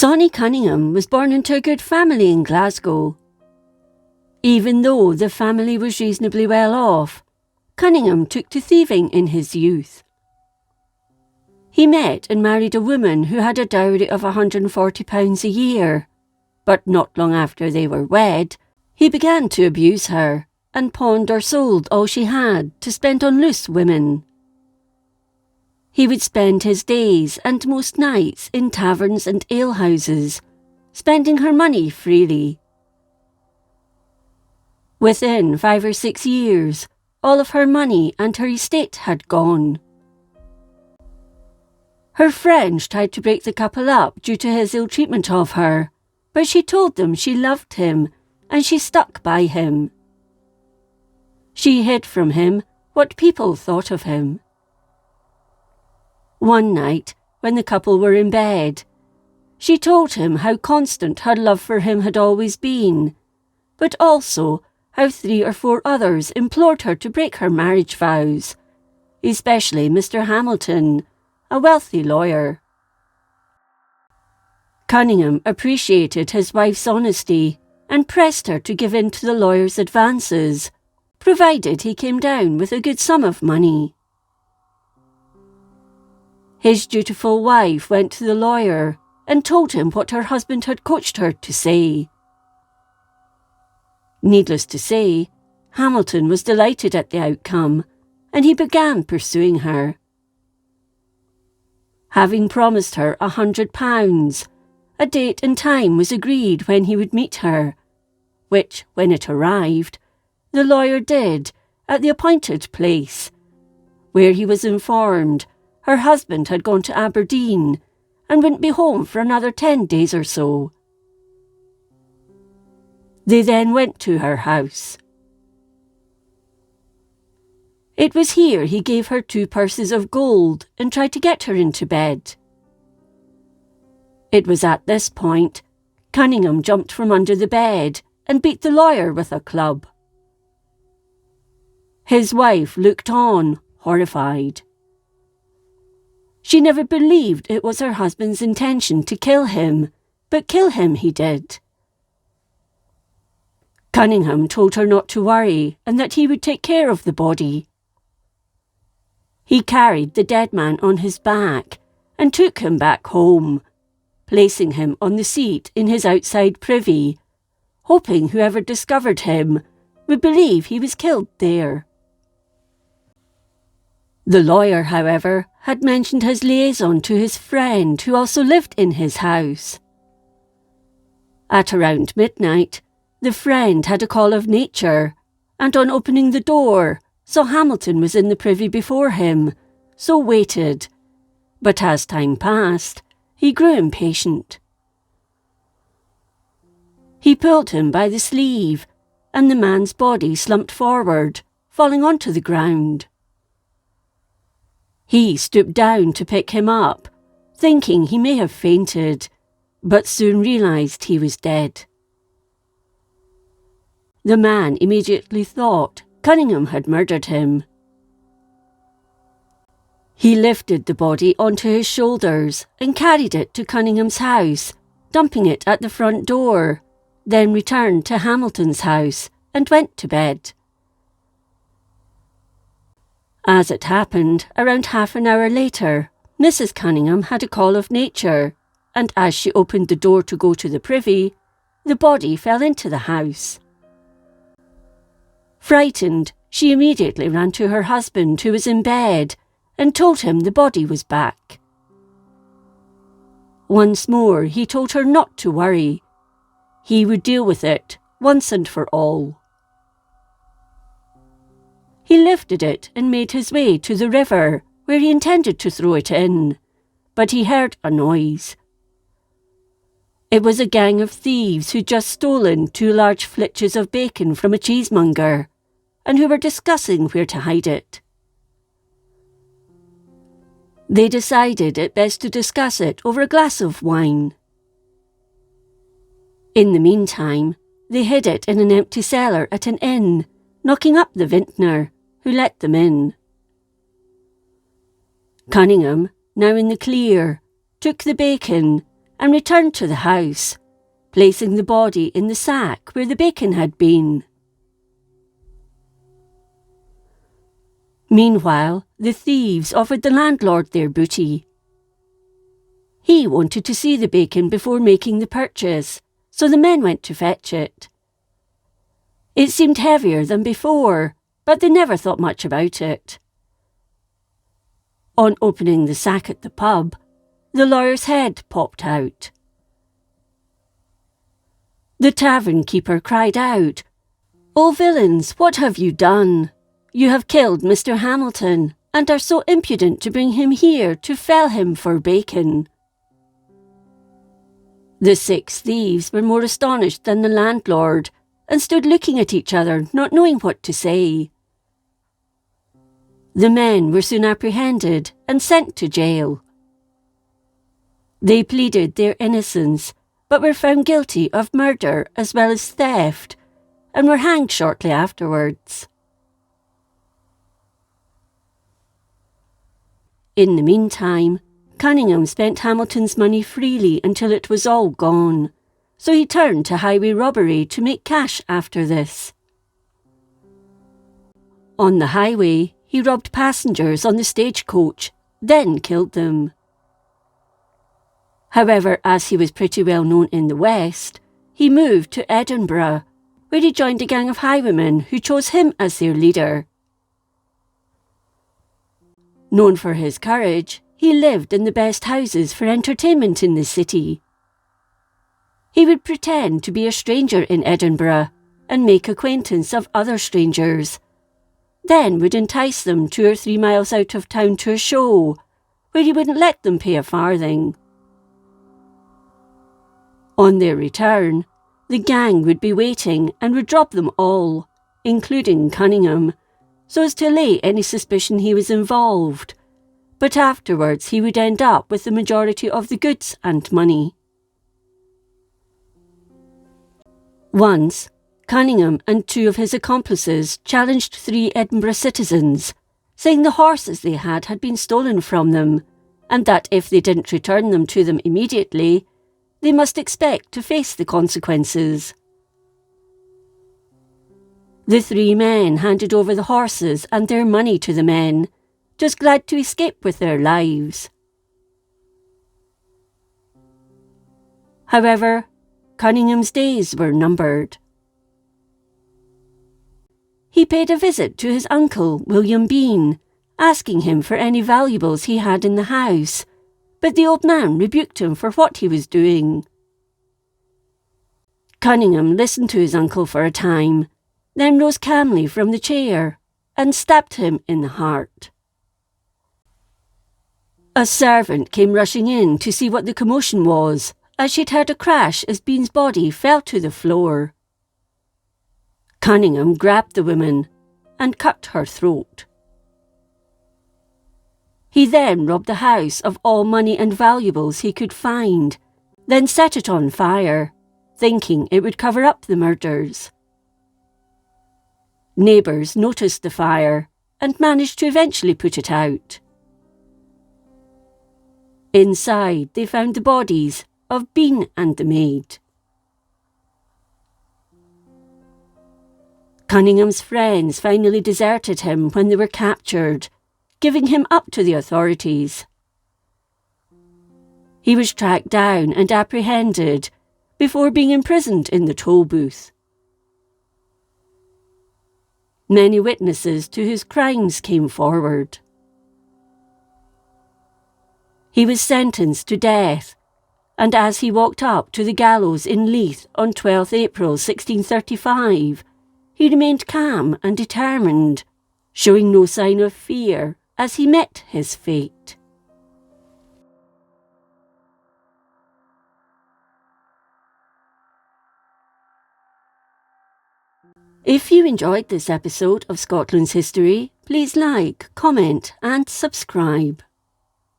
Sawney Cunningham was born into a good family in Glasgow. Even though the family was reasonably well off, Cunningham took to thieving in his youth. He met and married a woman who had a dowry of £140 a year, but not long after they were wed, he began to abuse her and pawned or sold all she had to spend on loose women. He would spend his days and most nights in taverns and alehouses, spending her money freely. Within 5 or 6 years, all of her money and her estate had gone. Her friends tried to break the couple up due to his ill treatment of her, but she told them she loved him and she stuck by him. She hid from him what people thought of him. One night, when the couple were in bed, she told him how constant her love for him had always been, but also how 3 or 4 others implored her to break her marriage vows, especially Mr. Hamilton, a wealthy lawyer. Cunningham appreciated his wife's honesty and pressed her to give in to the lawyer's advances, provided he came down with a good sum of money. His dutiful wife went to the lawyer and told him what her husband had coached her to say. Needless to say, Hamilton was delighted at the outcome, and he began pursuing her. Having promised her £100, a date and time was agreed when he would meet her, which, when it arrived, the lawyer did at the appointed place, where he was informed her husband had gone to Aberdeen and wouldn't be home for another 10 days or so. They then went to her house. It was here he gave her 2 purses of gold and tried to get her into bed. It was at this point Cunningham jumped from under the bed and beat the lawyer with a club. His wife looked on, horrified. She never believed it was her husband's intention to kill him, but kill him he did. Cunningham told her not to worry and that he would take care of the body. He carried the dead man on his back and took him back home, placing him on the seat in his outside privy, hoping whoever discovered him would believe he was killed there. The lawyer, however, had mentioned his liaison to his friend who also lived in his house. At around midnight, the friend had a call of nature, and on opening the door, saw Hamilton was in the privy before him, so waited. But as time passed, he grew impatient. He pulled him by the sleeve, and the man's body slumped forward, falling onto the ground. He stooped down to pick him up, thinking he may have fainted, but soon realised he was dead. The man immediately thought Cunningham had murdered him. He lifted the body onto his shoulders and carried it to Cunningham's house, dumping it at the front door, then returned to Hamilton's house and went to bed. As it happened, around half an hour later, Mrs. Cunningham had a call of nature, and as she opened the door to go to the privy, the body fell into the house. Frightened, she immediately ran to her husband, who was in bed, and told him the body was back. Once more, he told her not to worry. He would deal with it once and for all. He lifted it and made his way to the river, where he intended to throw it in, but he heard a noise. It was a gang of thieves who'd just stolen 2 large flitches of bacon from a cheesemonger, and who were discussing where to hide it. They decided it best to discuss it over a glass of wine. In the meantime, they hid it in an empty cellar at an inn, knocking up the vintner, who let them in. Cunningham, now in the clear, took the bacon and returned to the house, placing the body in the sack where the bacon had been. Meanwhile, the thieves offered the landlord their booty. He wanted to see the bacon before making the purchase, so the men went to fetch it. It seemed heavier than before, but they never thought much about it. On opening the sack at the pub, the lawyer's head popped out. The tavern keeper cried out, "O villains, what have you done? You have killed Mr. Hamilton, and are so impudent to bring him here to fell him for bacon." The 6 thieves were more astonished than the landlord, and stood looking at each other, not knowing what to say. The men were soon apprehended and sent to jail. They pleaded their innocence, but were found guilty of murder as well as theft, and were hanged shortly afterwards. In the meantime, Cunningham spent Hamilton's money freely until it was all gone, so he turned to highway robbery to make cash after this. On the highway, he robbed passengers on the stagecoach, then killed them. However, as he was pretty well known in the West, he moved to Edinburgh, where he joined a gang of highwaymen who chose him as their leader. Known for his courage, he lived in the best houses for entertainment in the city. He would pretend to be a stranger in Edinburgh and make acquaintance of other strangers, then would entice them 2 or 3 miles out of town to a show, where he wouldn't let them pay a farthing. On their return, the gang would be waiting and would drop them all, including Cunningham, so as to allay any suspicion he was involved, but afterwards he would end up with the majority of the goods and money. Once, Cunningham and 2 of his accomplices challenged 3 Edinburgh citizens, saying the horses they had been stolen from them, and that if they didn't return them to them immediately, they must expect to face the consequences. The 3 men handed over the horses and their money to the men, just glad to escape with their lives. However, Cunningham's days were numbered. He paid a visit to his uncle, William Bean, asking him for any valuables he had in the house, but the old man rebuked him for what he was doing. Cunningham listened to his uncle for a time, then rose calmly from the chair and stabbed him in the heart. A servant came rushing in to see what the commotion was, as she'd heard a crash as Bean's body fell to the floor. Cunningham grabbed the woman and cut her throat. He then robbed the house of all money and valuables he could find, then set it on fire, thinking it would cover up the murders. Neighbours noticed the fire and managed to eventually put it out. Inside, they found the bodies of Bean and the maid. Cunningham's friends finally deserted him when they were captured, giving him up to the authorities. He was tracked down and apprehended before being imprisoned in the toll booth. Many witnesses to his crimes came forward. He was sentenced to death, and as he walked up to the gallows in Leith on 12th April 1635, he remained calm and determined, showing no sign of fear as he met his fate. If you enjoyed this episode of Scotland's History, please like, comment and subscribe.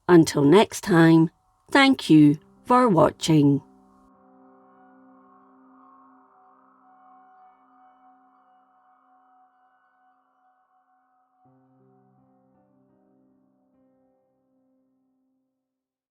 Until next time, thank you for watching.